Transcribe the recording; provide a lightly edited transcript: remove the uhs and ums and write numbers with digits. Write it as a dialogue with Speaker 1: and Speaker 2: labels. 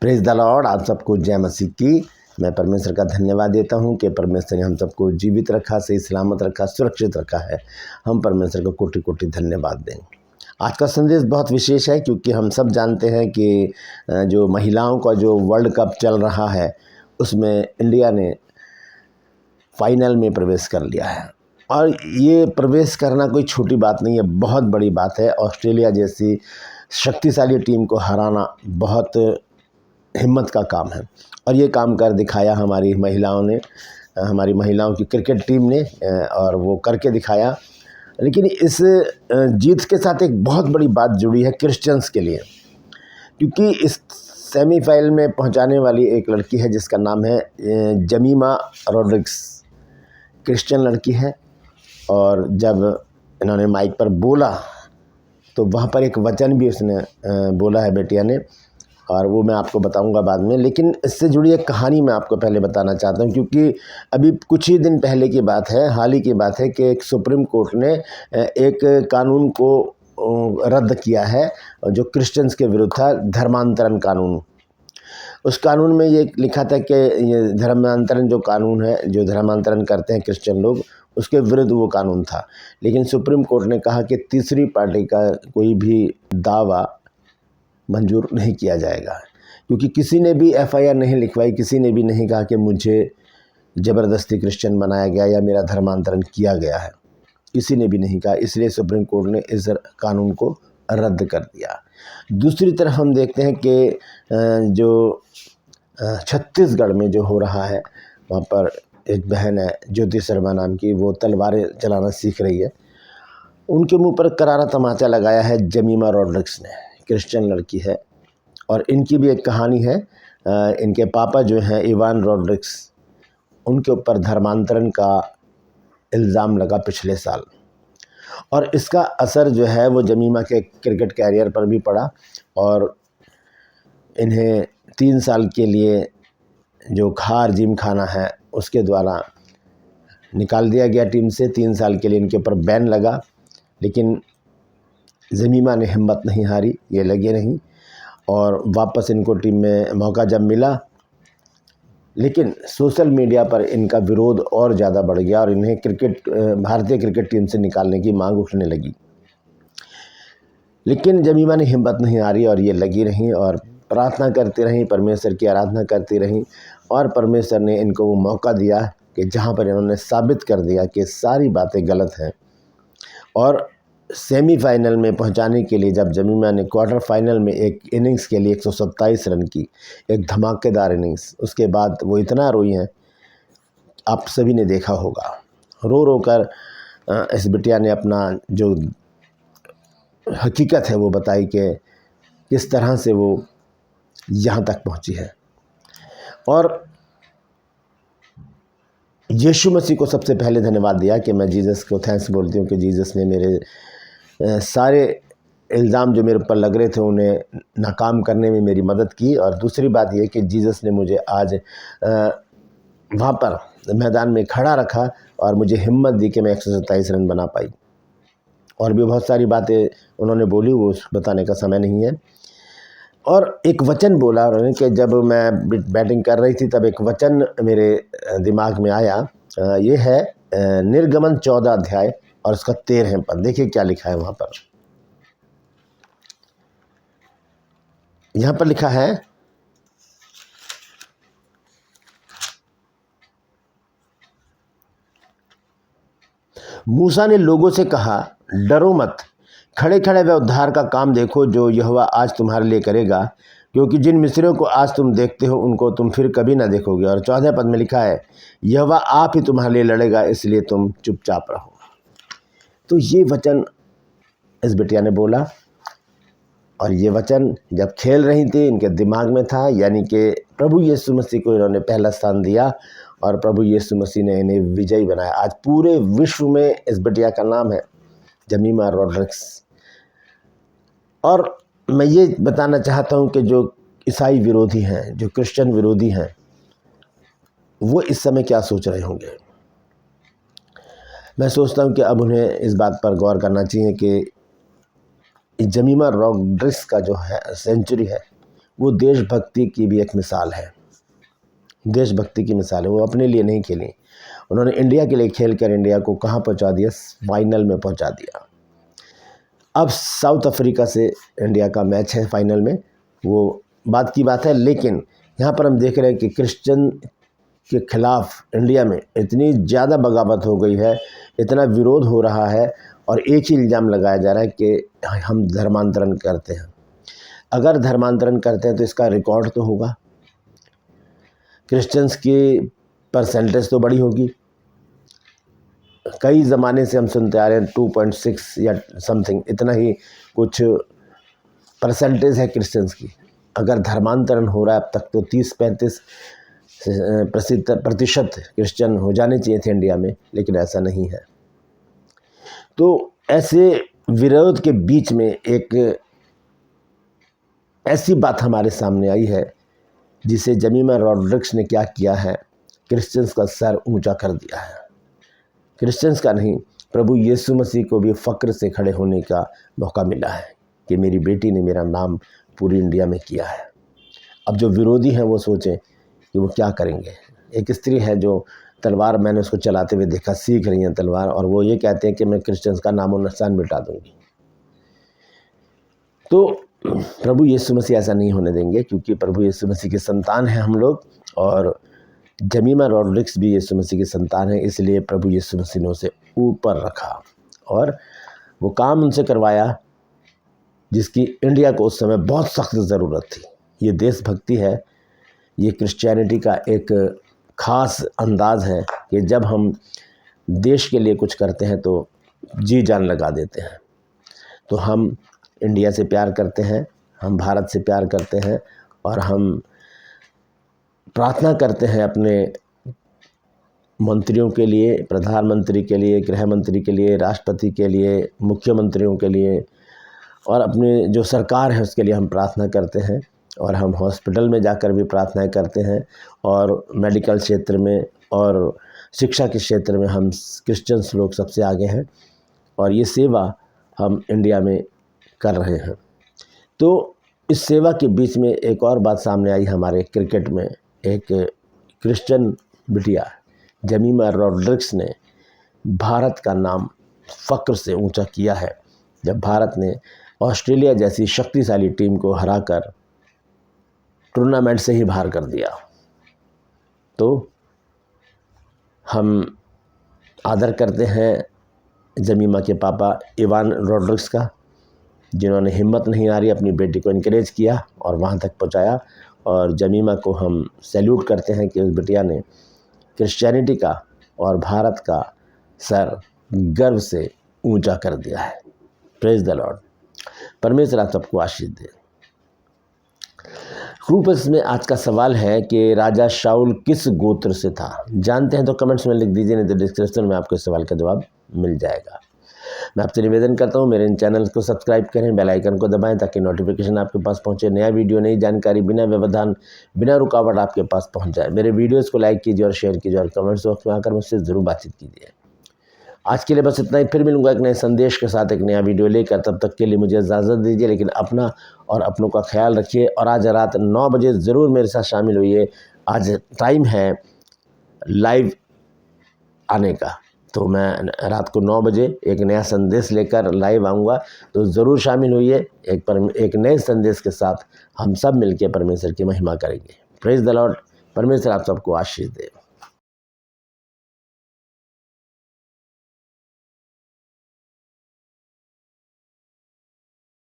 Speaker 1: Praise the Lord. आप सबको जय मसीह की। मैं परमेश्वर का धन्यवाद देता हूं कि परमेश्वर ने हम सबको जीवित रखा, सही सलामत रखा, सुरक्षित रखा है। हम परमेश्वर को कोटि कोटि धन्यवाद दें। आज का संदेश बहुत विशेष है क्योंकि हम सब जानते हैं कि जो महिलाओं का जो वर्ल्ड कप चल रहा है उसमें इंडिया ने फाइनल में प्रवेश कर लिया है। और ये प्रवेश करना कोई छोटी बात नहीं है, बहुत बड़ी बात है। ऑस्ट्रेलिया जैसी शक्तिशाली टीम को हराना बहुत हिम्मत का काम है और ये काम कर दिखाया हमारी महिलाओं की क्रिकेट टीम ने, और वो करके दिखाया। लेकिन इस जीत के साथ एक बहुत बड़ी बात जुड़ी है क्रिश्चियंस के लिए, क्योंकि इस सेमीफाइनल में पहुंचाने वाली एक लड़की है जिसका नाम है जमीमा रॉड्रिग्स। क्रिश्चियन लड़की है और जब इन्होंने माइक पर बोला तो वहाँ पर एक वचन भी उसने बोला है बेटिया ने, और वो मैं आपको बताऊंगा बाद में। लेकिन इससे जुड़ी एक कहानी मैं आपको पहले बताना चाहता हूँ, क्योंकि अभी कुछ ही दिन पहले की बात है, हाल ही की बात है कि एक सुप्रीम कोर्ट ने एक कानून को रद्द किया है जो क्रिश्चियंस के विरुद्ध था, धर्मांतरण कानून। उस कानून में ये लिखा था कि ये धर्मांतरण जो कानून है, जो धर्मांतरण करते हैं क्रिश्चियन लोग, उसके विरुद्ध वो कानून था। लेकिन सुप्रीम कोर्ट ने कहा कि तीसरी पार्टी का कोई भी दावा मंजूर नहीं किया जाएगा, क्योंकि किसी ने भी एफआईआर नहीं लिखवाई, किसी ने भी नहीं कहा कि मुझे ज़बरदस्ती क्रिश्चियन बनाया गया या मेरा धर्मांतरण किया गया है, किसी ने भी नहीं कहा। इसलिए सुप्रीम कोर्ट ने इस कानून को रद्द कर दिया। दूसरी तरफ हम देखते हैं कि जो छत्तीसगढ़ में जो हो रहा है, वहाँ पर एक बहन है ज्योति शर्मा नाम की, वो तलवारें चलाना सीख रही है। उनके मुंह पर करारा तमाचा लगाया है जमीमा रॉड्रिग्स ने। क्रिश्चियन लड़की है और इनकी भी एक कहानी है। इनके पापा जो हैं इवान रॉड्रिग्स, उनके ऊपर धर्मांतरण का इल्ज़ाम लगा पिछले साल, और इसका असर जो है वो जमीमा के क्रिकेट कैरियर पर भी पड़ा और इन्हें 3 साल के लिए जो जिम खाना है उसके द्वारा निकाल दिया गया टीम से। 3 साल के लिए इनके ऊपर बैन लगा, लेकिन जमीमा ने हिम्मत नहीं हारी, ये लगे रहीं और वापस इनको टीम में मौका जब मिला, लेकिन सोशल मीडिया पर इनका विरोध और ज़्यादा बढ़ गया और इन्हें भारतीय क्रिकेट टीम से निकालने की मांग उठने लगी। लेकिन जमीमा ने हिम्मत नहीं हारी और ये लगी रहीं और प्रार्थना करती रहीं, परमेश्वर की आराधना करती रहीं, और परमेश्वर ने इनको वो मौका दिया कि जहाँ पर इन्होंने साबित कर दिया कि सारी बातें गलत हैं। और सेमीफाइनल में पहुंचाने के लिए जब जमीमा ने क्वार्टर फाइनल में एक इनिंग्स के लिए 127 रन की एक धमाकेदार इनिंग्स, उसके बाद वो इतना रोई हैं, आप सभी ने देखा होगा। रो रो कर इस बिटिया ने अपना जो हकीकत है वो बताई कि किस तरह से वो यहाँ तक पहुँची है। और यीशु मसीह को सबसे पहले धन्यवाद दिया कि मैं जीसस को थैंक्स बोलती हूँ कि जीसस ने मेरे सारे इल्ज़ाम जो मेरे ऊपर लग रहे थे उन्हें नाकाम करने में मेरी मदद की। और दूसरी बात यह कि जीसस ने मुझे आज वहाँ पर मैदान में खड़ा रखा और मुझे हिम्मत दी कि मैं 127 रन बना पाई। और भी बहुत सारी बातें उन्होंने बोली, वो बताने का समय नहीं है। और एक वचन बोला उन्होंने कि जब मैं बैटिंग कर रही थी तब एक वचन मेरे दिमाग में आया। ये है निर्गमन 14 अध्याय और उसका 13 पद। देखिए क्या लिखा है वहाँ पर। यहाँ पर लिखा है, मूसा ने लोगों से कहा, डरो मत, खड़े खड़े वह उद्धार का काम देखो जो यहोवा आज तुम्हारे लिए करेगा, क्योंकि जिन मिस्रियों को आज तुम देखते हो उनको तुम फिर कभी ना देखोगे। और 14 पद में लिखा है, यहोवा आप ही तुम्हारे लिए लड़ेगा, इसलिए तुम चुपचाप रहो। तो ये वचन इस बिटिया ने बोला और ये वचन जब खेल रही थी इनके दिमाग में था, यानी कि प्रभु यीशु मसीह को इन्होंने पहला स्थान दिया और प्रभु यीशु मसीह ने इन्हें विजयी बनाया। आज पूरे विश्व में इस बिटिया का नाम है जमीमा रॉड्रिग्स। और मैं ये बताना चाहता हूँ कि जो ईसाई विरोधी हैं, जो क्रिश्चियन विरोधी हैं, वो इस समय क्या सोच रहे होंगे। मैं सोचता हूँ कि अब उन्हें इस बात पर गौर करना चाहिए कि जमीमा रॉड्रिग्स का जो है सेंचुरी है वो देशभक्ति की भी एक मिसाल है, देशभक्ति की मिसाल है। वो अपने लिए नहीं खेली, उन्होंने इंडिया के लिए खेल कर इंडिया को कहाँ पहुँचा दिया, फाइनल में पहुँचा दिया। अब साउथ अफ्रीका से इंडिया का मैच है फाइनल में, वो बात की बात है। लेकिन यहाँ पर हम देख रहे हैं कि क्रिश्चियन के खिलाफ इंडिया में इतनी ज़्यादा बगावत हो गई है, इतना विरोध हो रहा है और एक ही इल्ज़ाम लगाया जा रहा है कि हम धर्मांतरण करते हैं। अगर धर्मांतरण करते हैं तो इसका रिकॉर्ड तो होगा, क्रिश्चियंस की परसेंटेज तो बड़ी होगी। कई ज़माने से हम सुनते आ रहे हैं 2.6 या समथिंग इतना ही कुछ परसेंटेज है क्रिश्चियंस की। अगर धर्मांतरण हो रहा है अब तक तो 30-35% क्रिश्चियन हो जाने चाहिए थे इंडिया में, लेकिन ऐसा नहीं है। तो ऐसे विरोध के बीच में एक ऐसी बात हमारे सामने आई है जिसे जेमिमा रॉड्रिक्स ने क्या किया है, क्रिश्चियंस का सर ऊंचा कर दिया है। क्रिश्चियंस का नहीं, प्रभु यीशु मसीह को भी फ़क्र से खड़े होने का मौका मिला है कि मेरी बेटी ने मेरा नाम पूरी इंडिया में किया है। अब जो विरोधी हैं वो सोचें कि वो क्या करेंगे। एक स्त्री है जो तलवार, मैंने उसको चलाते हुए देखा, सीख रही हैं तलवार, और वो ये कहते हैं कि मैं क्रिश्चियंस का नामो निशान मिटा दूंगी। तो प्रभु यीशु मसीह ऐसा नहीं होने देंगे, क्योंकि प्रभु यीशु मसीह के संतान हैं हम लोग, और जेमिमा रॉड्रिक्स भी यीशु मसीह की संतान है। इसलिए प्रभु यीशु मसीह ने उसे ऊपर रखा और वो काम उनसे करवाया जिसकी इंडिया को उस समय बहुत सख्त ज़रूरत थी। ये देशभक्ति है, ये क्रिश्चियनिटी का एक ख़ास अंदाज़ है कि जब हम देश के लिए कुछ करते हैं तो जी जान लगा देते हैं। तो हम इंडिया से प्यार करते हैं, हम भारत से प्यार करते हैं, और हम प्रार्थना करते हैं अपने मंत्रियों के लिए, प्रधानमंत्री के लिए, गृह मंत्री के लिए, राष्ट्रपति के लिए, मुख्यमंत्रियों के लिए, और अपने जो सरकार है उसके लिए हम प्रार्थना करते हैं। और हम हॉस्पिटल में जाकर भी प्रार्थनाएं करते हैं, और मेडिकल क्षेत्र में और शिक्षा के क्षेत्र में हम क्रिश्चियंस लोग सबसे आगे हैं, और ये सेवा हम इंडिया में कर रहे हैं। तो इस सेवा के बीच में एक और बात सामने आई हमारे क्रिकेट में। एक क्रिश्चियन बिटिया जेमिमा रॉड्रिक्स ने भारत का नाम फ़क्र से ऊंचा किया है, जब भारत ने ऑस्ट्रेलिया जैसी शक्तिशाली टीम को हराकर टूर्नामेंट से ही बाहर कर दिया। तो हम आदर करते हैं जेमिमा के पापा इवान रॉड्रिक्स का, जिन्होंने हिम्मत नहीं हारी, अपनी बेटी को इनकरेज किया और वहाँ तक पहुँचाया। और जेमिमा को हम सैल्यूट करते हैं कि उस बिटिया ने क्रिश्चियनिटी का और भारत का सर गर्व से ऊंचा कर दिया है। Praise the Lord. परमेश्वर आप सबको आशीष दे। रूपस में आज का सवाल है कि राजा शाऊल किस गोत्र से था? जानते हैं तो कमेंट्स में लिख दीजिए, नहीं तो डिस्क्रिप्शन में आपको इस सवाल का जवाब मिल जाएगा। मैं आपसे निवेदन करता हूं मेरे इन चैनल को सब्सक्राइब करें, बेल आइकन को दबाएं ताकि नोटिफिकेशन आपके पास पहुंचे। नया वीडियो, नई जानकारी बिना व्यवधान, बिना रुकावट आपके पास पहुंच जाए। मेरे वीडियोस को लाइक कीजिए और शेयर कीजिए, और कमेंट्स बॉक्स में आकर मुझसे ज़रूर बातचीत कीजिए। आज के लिए बस इतना ही, फिर मिलूंगा एक नए संदेश के साथ, एक नया वीडियो लेकर। तब तक के लिए मुझे इजाज़त दीजिए, लेकिन अपना और अपनों का ख्याल रखिए। और आज रात 9 बजे ज़रूर मेरे साथ शामिल होइए। आज टाइम है लाइव आने का, तो मैं रात को 9 बजे एक नया संदेश लेकर लाइव आऊँगा, तो ज़रूर शामिल होइए। एक नए संदेश के साथ हम सब मिलकर परमेश्वर की महिमा करेंगे। Praise the Lord. परमेश्वर आप सबको आशीष दे।